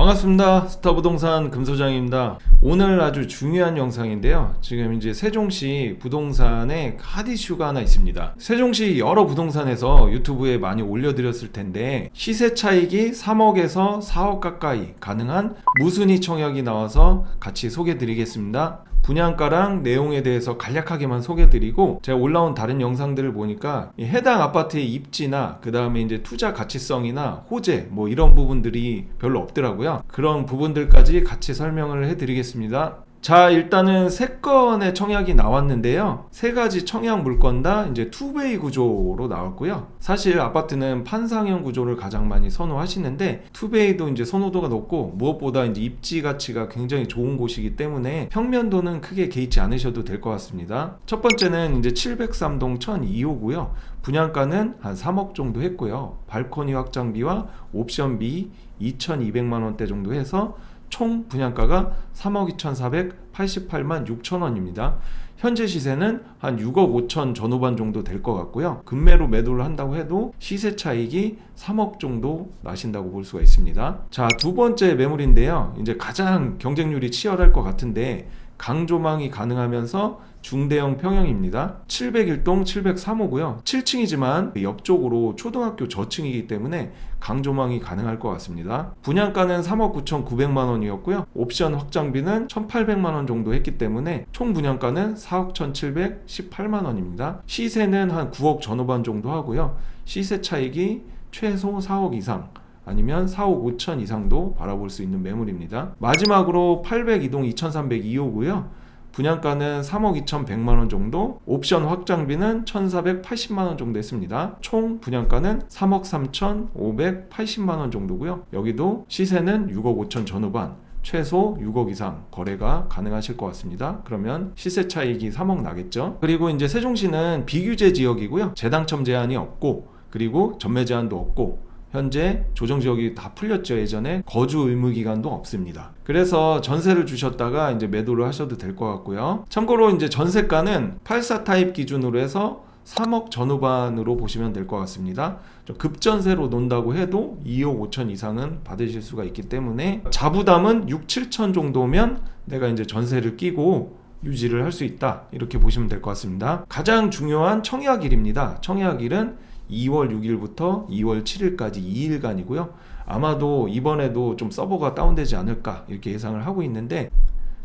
반갑습니다. 스타부동산 금소장입니다. 오늘 아주 중요한 영상인데요. 지금 이제 세종시 부동산에 핫 이슈가 하나 있습니다. 세종시 여러 부동산에서 유튜브에 많이 올려드렸을 텐데 시세 차익이 3억에서 4억 가까이 가능한 무순위 청약이 나와서 같이 소개드리겠습니다. 분양가랑 내용에 대해서 간략하게만 소개드리고, 제가 올라온 다른 영상들을 보니까 해당 아파트의 입지나 그 다음에 이제 투자 가치성이나 호재 뭐 이런 부분들이 별로 없더라고요. 그런 부분들까지 같이 설명을 해드리겠습니다. 자, 일단은 3건의 청약이 나왔는데요. 3가지 청약 물건 다 이제 투베이 구조로 나왔고요. 사실 아파트는 판상형 구조를 가장 많이 선호하시는데 투베이도 이제 선호도가 높고, 무엇보다 이제 입지 가치가 굉장히 좋은 곳이기 때문에 평면도는 크게 개의치 않으셔도 될 것 같습니다. 첫 번째는 이제 703동 1002호고요. 분양가는 한 3억 정도 했고요. 발코니 확장비와 옵션비 2,200만 원대 정도 해서 총 분양가가 3억 2,488만 6천 원입니다. 현재 시세는 한 6억 5천 전후반 정도 될 것 같고요. 급매로 매도를 한다고 해도 시세 차익이 3억 정도 나신다고 볼 수가 있습니다. 자, 두 번째 매물인데요. 이제 가장 경쟁률이 치열할 것 같은데 강조망이 가능하면서 중대형 평형입니다. 701동 703호고요. 7층이지만 옆쪽으로 초등학교 저층이기 때문에 강조망이 가능할 것 같습니다. 분양가는 3억 9,900만 원이었고요. 옵션 확장비는 1,800만 원 정도 했기 때문에 총 분양가는 4억 1,718만 원입니다. 시세는 한 9억 전후반 정도 하고요. 시세 차익이 최소 4억 이상, 아니면 4억 5천 이상도 바라볼 수 있는 매물입니다. 마지막으로 802동 2302호고요. 분양가는 3억 2,100만 원 정도, 옵션 확장비는 1,480만 원 정도 했습니다. 총 분양가는 3억 3,580만 원 정도고요. 여기도 시세는 6억 5천 전후반, 최소 6억 이상 거래가 가능하실 것 같습니다. 그러면 시세 차익이 3억 나겠죠. 그리고 이제 세종시는 비규제 지역이고요. 재당첨 제한이 없고, 그리고 전매 제한도 없고, 현재 조정지역이 다 풀렸죠. 예전에 거주 의무 기간도 없습니다. 그래서 전세를 주셨다가 이제 매도를 하셔도 될 것 같고요. 참고로 이제 전세가는 84 타입 기준으로 해서 3억 전후반으로 보시면 될 것 같습니다. 급전세로 논다고 해도 2억 5천 이상은 받으실 수가 있기 때문에 자부담은 6, 7천 정도면 내가 이제 전세를 끼고 유지를 할 수 있다, 이렇게 보시면 될 것 같습니다. 가장 중요한 청약일입니다. 청약일은 2월 6일부터 2월 7일까지 2일간이고요. 아마도 이번에도 좀 서버가 다운되지 않을까 이렇게 예상을 하고 있는데,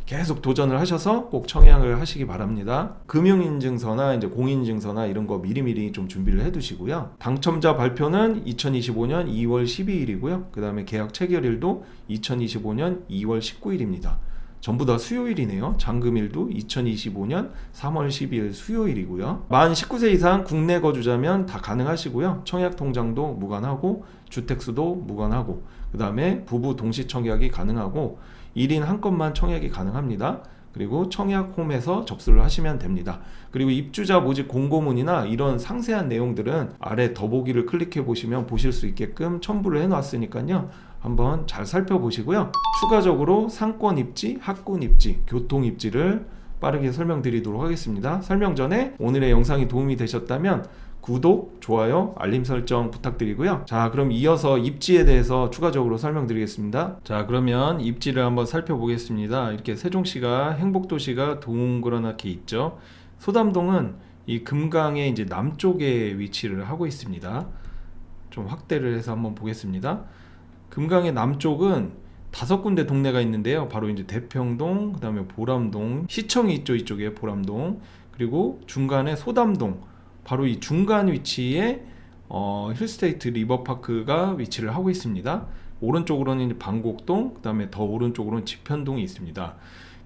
계속 도전을 하셔서 꼭 청약을 하시기 바랍니다. 금융인증서나 이제 공인인증서나 이런 거 미리미리 좀 준비를 해두시고요. 당첨자 발표는 2025년 2월 12일이고요. 그 다음에 계약 체결일도 2025년 2월 19일입니다. 전부 다 수요일이네요. 잔금일도 2025년 3월 12일 수요일이고요. 만 19세 이상 국내 거주자면 다 가능하시고요. 청약 통장도 무관하고, 주택수도 무관하고, 그 다음에 부부 동시 청약이 가능하고, 1인 한 건만 청약이 가능합니다. 그리고 청약홈에서 접수를 하시면 됩니다. 그리고 입주자 모집 공고문이나 이런 상세한 내용들은 아래 더보기를 클릭해 보시면 보실 수 있게끔 첨부를 해 놨으니까요. 한번 잘 살펴보시고요. 추가적으로 상권 입지, 학군 입지, 교통 입지를 빠르게 설명드리도록 하겠습니다. 설명 전에 오늘의 영상이 도움이 되셨다면 구독, 좋아요, 알림 설정 부탁드리고요. 자, 그럼 이어서 입지에 대해서 추가적으로 설명드리겠습니다. 자, 그러면 입지를 한번 살펴보겠습니다. 이렇게 세종시가 행복도시가 동그랗게 있죠. 소담동은 이 금강의 이제 남쪽에 위치를 하고 있습니다. 좀 확대를 해서 한번 보겠습니다. 금강의 남쪽은 5군데 동네가 있는데요. 바로 이제 대평동, 그 다음에 보람동, 시청이 있죠. 이쪽에 보람동, 그리고 중간에 소담동, 바로 이 중간 위치에 힐스테이트 리버파크가 위치를 하고 있습니다. 오른쪽으로는 이제 방곡동, 그 다음에 더 오른쪽으로는 지편동이 있습니다.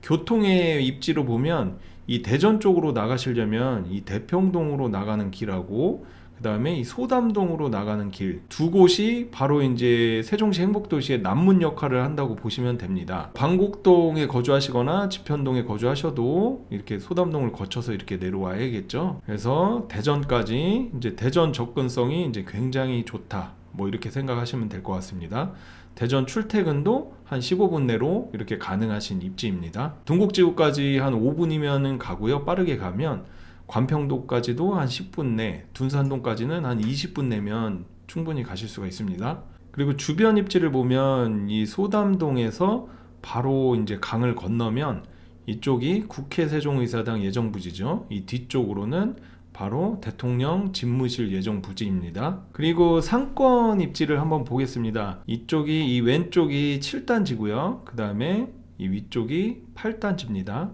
교통의 입지로 보면 이 대전 쪽으로 나가시려면 이 대평동으로 나가는 길하고, 그 다음에 이 소담동으로 나가는 길, 두 곳이 바로 이제 세종시 행복도시의 남문 역할을 한다고 보시면 됩니다. 방곡동에 거주하시거나 지편동에 거주하셔도 이렇게 소담동을 거쳐서 이렇게 내려와야겠죠. 그래서 대전까지 이제 대전 접근성이 이제 굉장히 좋다, 뭐 이렇게 생각하시면 될 것 같습니다. 대전 출퇴근도 한 15분 내로 이렇게 가능하신 입지입니다. 동국지구까지 한 5분이면 가고요. 빠르게 가면 관평도까지도 한 10분 내, 둔산동까지는 한 20분 내면 충분히 가실 수가 있습니다. 그리고 주변 입지를 보면 이 소담동에서 바로 이제 강을 건너면 이쪽이 국회 세종의사당 예정부지죠. 이 뒤쪽으로는 바로 대통령 집무실 예정부지입니다. 그리고 상권 입지를 한번 보겠습니다. 이쪽이 이 왼쪽이 7단지고요. 그 다음에 이 위쪽이 8단지입니다.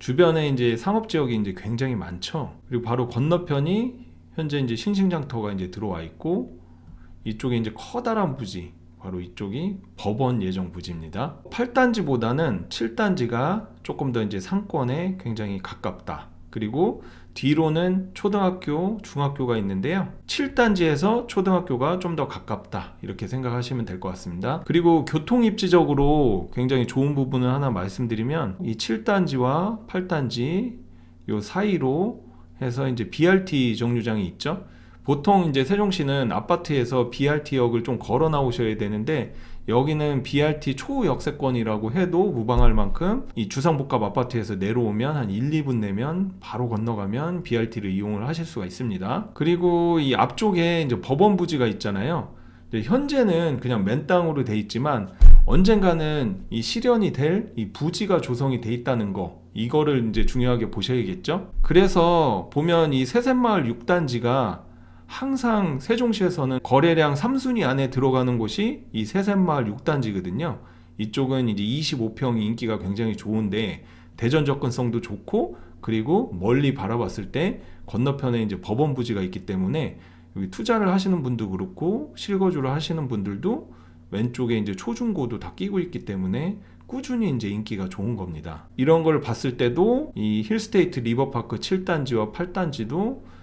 주변에 이제 상업지역이 이제 굉장히 많죠. 그리고 바로 건너편이 현재 이제 싱싱장터가 이제 들어와 있고, 이쪽에 이제 커다란 부지, 바로 이쪽이 법원 예정 부지입니다. 8단지보다는 7단지가 조금 더 이제 상권에 굉장히 가깝다. 그리고 뒤로는 초등학교, 중학교가 있는데요. 7단지에서 초등학교가 좀 더 가깝다. 이렇게 생각하시면 될 것 같습니다. 그리고 교통 입지적으로 굉장히 좋은 부분을 하나 말씀드리면, 이 7단지와 8단지 요 사이로 해서 이제 BRT 정류장이 있죠. 보통 이제 세종시는 아파트에서 BRT역을 좀 걸어 나오셔야 되는데, 여기는 BRT 초역세권이라고 해도 무방할 만큼 이 주상복합 아파트에서 내려오면 한 1, 2분 내면 바로 건너가면 BRT를 이용을 하실 수가 있습니다. 그리고 이 앞쪽에 이제 법원 부지가 있잖아요. 현재는 그냥 맨 땅으로 돼 있지만 언젠가는 이 실현이 될 이 부지가 조성이 돼 있다는 거, 이거를 이제 중요하게 보셔야겠죠. 그래서 보면 이 세셋마을 6단지가 항상 세종시에서는 거래량 3순위 안에 들어가는 곳이 이 세셋마을 6단지거든요. 이쪽은 이제 25평이 인기가 굉장히 좋은데 대전 접근성도 좋고, 그리고 멀리 바라봤을 때 건너편에 이제 법원 부지가 있기 때문에 여기 투자를 하시는 분도 그렇고 실거주를 하시는 분들도 왼쪽에 이제 초중고도 다 끼고 있기 때문에 꾸준히 이제 인기가 좋은 겁니다. 이런 걸 봤을 때도 이 힐스테이트 리버파크 7단지와 8단지도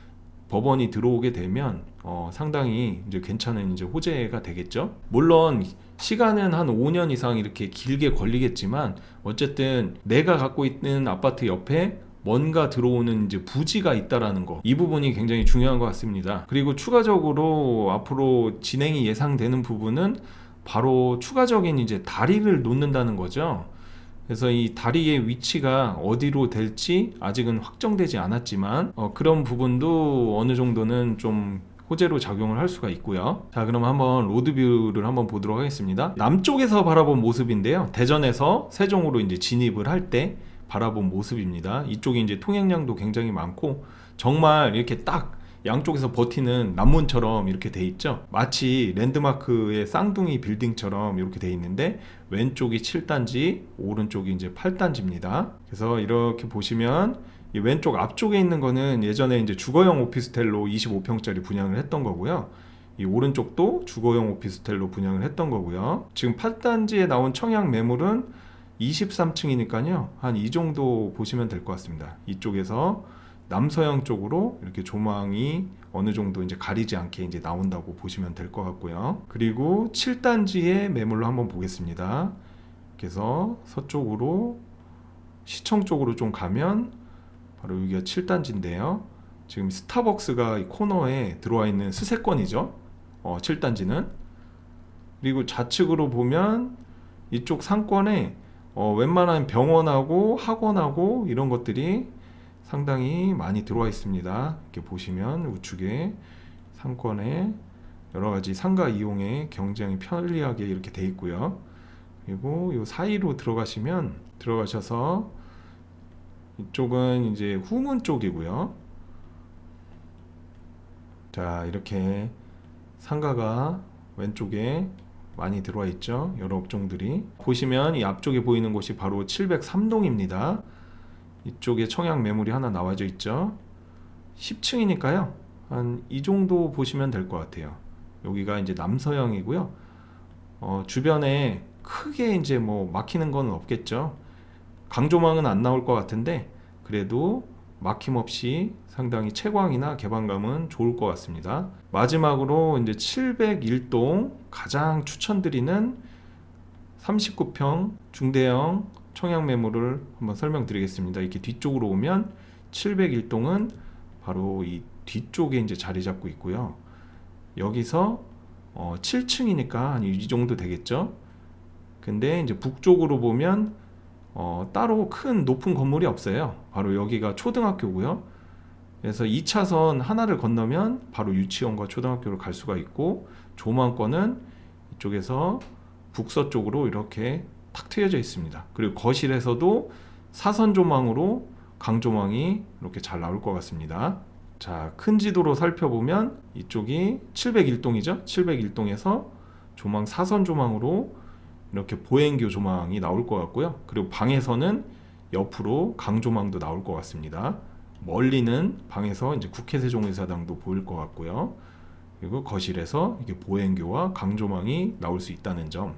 법원이 들어오게 되면 상당히 이제 괜찮은 이제 호재가 되겠죠. 물론 시간은 한 5년 이상 이렇게 길게 걸리겠지만 어쨌든 내가 갖고 있는 아파트 옆에 뭔가 들어오는 이제 부지가 있다라는 거, 이 부분이 굉장히 중요한 것 같습니다. 그리고 추가적으로 앞으로 진행이 예상되는 부분은 바로 추가적인 이제 다리를 놓는다는 거죠. 그래서 이 다리의 위치가 어디로 될지 아직은 확정되지 않았지만 그런 부분도 어느 정도는 좀 호재로 작용을 할 수가 있고요. 자, 그럼 한번 로드뷰를 한번 보도록 하겠습니다. 남쪽에서 바라본 모습인데요. 대전에서 세종으로 이제 진입을 할 때 바라본 모습입니다. 이쪽이 이제 통행량도 굉장히 많고 정말 이렇게 딱 양쪽에서 버티는 남문처럼 이렇게 돼 있죠. 마치 랜드마크의 쌍둥이 빌딩처럼 이렇게 돼 있는데 왼쪽이 7단지, 오른쪽이 이제 8단지입니다. 그래서 이렇게 보시면 이 왼쪽 앞쪽에 있는 거는 예전에 이제 주거용 오피스텔로 25평짜리 분양을 했던 거고요. 이 오른쪽도 주거용 오피스텔로 분양을 했던 거고요. 지금 8단지에 나온 청약 매물은 23층이니까요. 한 이 정도 보시면 될 것 같습니다. 이쪽에서 남서양 쪽으로 이렇게 조망이 어느 정도 이제 가리지 않게 이제 나온다고 보시면 될 것 같고요. 그리고 7단지의 매물로 한번 보겠습니다. 그래서 서쪽으로 시청 쪽으로 좀 가면 바로 여기가 7단지인데요. 지금 스타벅스가 이 코너에 들어와 있는 수세권이죠. 7단지는. 그리고 좌측으로 보면 이쪽 상권에 웬만한 병원하고 학원하고 이런 것들이 상당히 많이 들어와 있습니다. 이렇게 보시면 우측에 상권에 여러 가지 상가 이용에 굉장히 편리하게 이렇게 돼 있고요. 그리고 이 사이로 들어가셔서 이쪽은 이제 후문 쪽이고요. 자, 이렇게 상가가 왼쪽에 많이 들어와 있죠. 여러 업종들이. 보시면 이 앞쪽에 보이는 곳이 바로 703동입니다. 이쪽에 청약 매물이 하나 나와져 있죠. 10층이니까요. 한 이 정도 보시면 될 것 같아요. 여기가 이제 남서형이고요. 주변에 크게 이제 뭐 막히는 건 없겠죠. 강조망은 안 나올 것 같은데 그래도 막힘없이 상당히 채광이나 개방감은 좋을 것 같습니다. 마지막으로 이제 701동 가장 추천드리는 39평 중대형 청약 매물을 한번 설명드리겠습니다. 이렇게 뒤쪽으로 오면 701동은 바로 이 뒤쪽에 이제 자리 잡고 있고요. 여기서 7층이니까 한 이 정도 되겠죠. 근데 이제 북쪽으로 보면 따로 큰 높은 건물이 없어요. 바로 여기가 초등학교고요. 그래서 2차선 하나를 건너면 바로 유치원과 초등학교를 갈 수가 있고, 조망권은 이쪽에서 북서쪽으로 이렇게 탁 트여져 있습니다. 그리고 거실에서도 사선 조망으로 강조망이 이렇게 잘 나올 것 같습니다. 자, 큰 지도로 살펴보면 이쪽이 701동이죠. 701동에서 조망 사선 조망으로 이렇게 보행교 조망이 나올 것 같고요. 그리고 방에서는 옆으로 강조망도 나올 것 같습니다. 멀리는 방에서 이제 국회 세종의사당도 보일 것 같고요. 그리고 거실에서 이게 보행교와 강조망이 나올 수 있다는 점,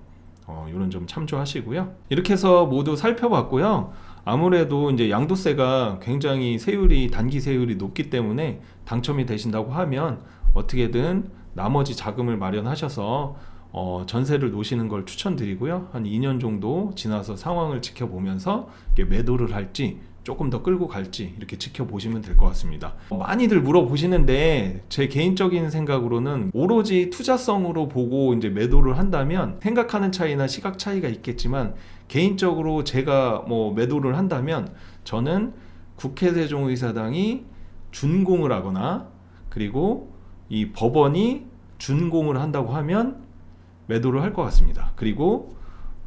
이런 점 참조하시고요. 이렇게 해서 모두 살펴봤고요. 아무래도 이제 양도세가 굉장히 세율이 단기 세율이 높기 때문에 당첨이 되신다고 하면 어떻게든 나머지 자금을 마련하셔서 전세를 놓으시는 걸 추천드리고요. 한 2년 정도 지나서 상황을 지켜보면서 매도를 할지 조금 더 끌고 갈지 이렇게 지켜보시면 될 것 같습니다. 많이들 물어보시는데 제 개인적인 생각으로는 오로지 투자성으로 보고 이제 매도를 한다면 생각하는 차이나 시각 차이가 있겠지만 개인적으로 제가 뭐 매도를 한다면 저는 국회 세종의사당이 준공을 하거나 그리고 이 법원이 준공을 한다고 하면 매도를 할 것 같습니다. 그리고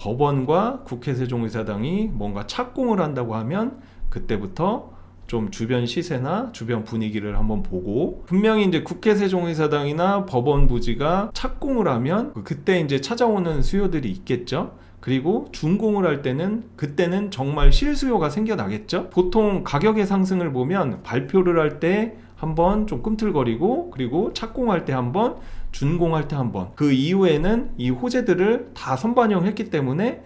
법원과 국회 세종의사당이 뭔가 착공을 한다고 하면 그때부터 좀 주변 시세나 주변 분위기를 한번 보고, 분명히 이제 국회 세종의사당이나 법원 부지가 착공을 하면 그때 이제 찾아오는 수요들이 있겠죠. 그리고 준공을 할 때는 그때는 정말 실수요가 생겨나겠죠. 보통 가격의 상승을 보면 발표를 할 때 한번 좀 꿈틀거리고 그리고 착공할 때 한번 준공할 때 한번 그 이후에는 이 호재들을 다 선반영했기 때문에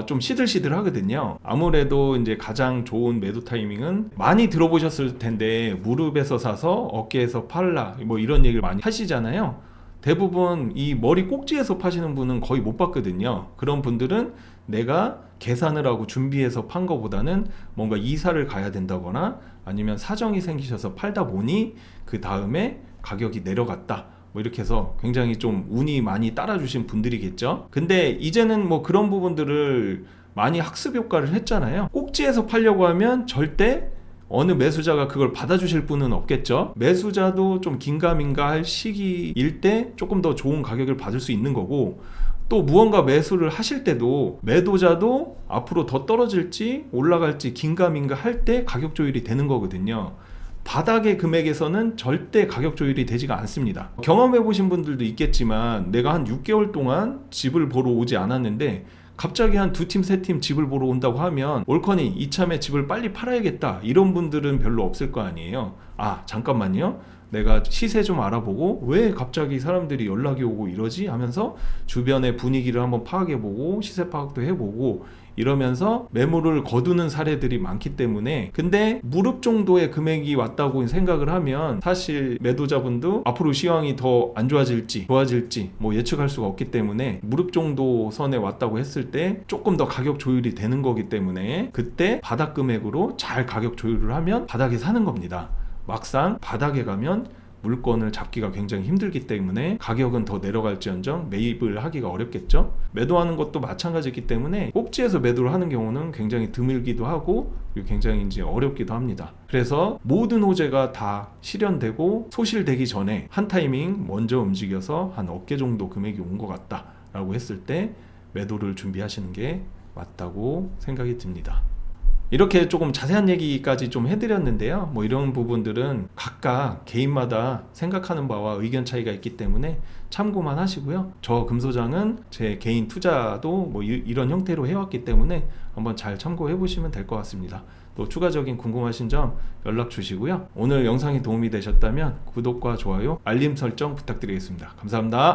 좀 시들시들 하거든요. 아무래도 이제 가장 좋은 매도 타이밍은 많이 들어보셨을 텐데 무릎에서 사서 어깨에서 팔라 뭐 이런 얘기를 많이 하시잖아요. 대부분 이 머리 꼭지에서 파시는 분은 거의 못 봤거든요. 그런 분들은 내가 계산을 하고 준비해서 판 거보다는 뭔가 이사를 가야 된다거나 아니면 사정이 생기셔서 팔다 보니 그 다음에 가격이 내려갔다 뭐 이렇게 해서 굉장히 좀 운이 많이 따라주신 분들이겠죠. 근데 이제는 뭐 그런 부분들을 많이 학습 효과를 했잖아요. 꼭지에서 팔려고 하면 절대 어느 매수자가 그걸 받아주실 분은 없겠죠. 매수자도 좀 긴가민가 할 시기일 때 조금 더 좋은 가격을 받을 수 있는 거고, 또 무언가 매수를 하실 때도 매도자도 앞으로 더 떨어질지 올라갈지 긴가민가 할 때 가격 조율이 되는 거거든요. 바닥의 금액에서는 절대 가격 조율이 되지가 않습니다. 경험해 보신 분들도 있겠지만 내가 한 6개월 동안 집을 보러 오지 않았는데 갑자기 한 2팀, 3팀 집을 보러 온다고 하면 올커니 이참에 집을 빨리 팔아야겠다 이런 분들은 별로 없을 거 아니에요. 아 잠깐만요, 내가 시세 좀 알아보고 왜 갑자기 사람들이 연락이 오고 이러지 하면서 주변의 분위기를 한번 파악해보고 시세 파악도 해보고 이러면서 매물을 거두는 사례들이 많기 때문에, 근데 무릎 정도의 금액이 왔다고 생각을 하면 사실 매도자분도 앞으로 시황이 더 안 좋아질지 좋아질지 뭐 예측할 수가 없기 때문에 무릎 정도 선에 왔다고 했을 때 조금 더 가격 조율이 되는 거기 때문에 그때 바닥 금액으로 잘 가격 조율을 하면 바닥에 사는 겁니다. 막상 바닥에 가면 물건을 잡기가 굉장히 힘들기 때문에 가격은 더 내려갈지언정 매입을 하기가 어렵겠죠. 매도하는 것도 마찬가지이기 때문에 꼭지에서 매도를 하는 경우는 굉장히 드물기도 하고 굉장히 이제 어렵기도 합니다. 그래서 모든 호재가 다 실현되고 소실되기 전에 한 타이밍 먼저 움직여서 한 어깨 정도 금액이 온 것 같다 라고 했을 때 매도를 준비하시는 게 맞다고 생각이 듭니다. 이렇게 조금 자세한 얘기까지 좀 해드렸는데요. 뭐 이런 부분들은 각각 개인마다 생각하는 바와 의견 차이가 있기 때문에 참고만 하시고요. 저 금소장은 제 개인 투자도 뭐 이런 형태로 해왔기 때문에 한번 잘 참고해 보시면 될 것 같습니다. 또 추가적인 궁금하신 점 연락 주시고요. 오늘 영상이 도움이 되셨다면 구독과 좋아요, 알림 설정 부탁드리겠습니다. 감사합니다.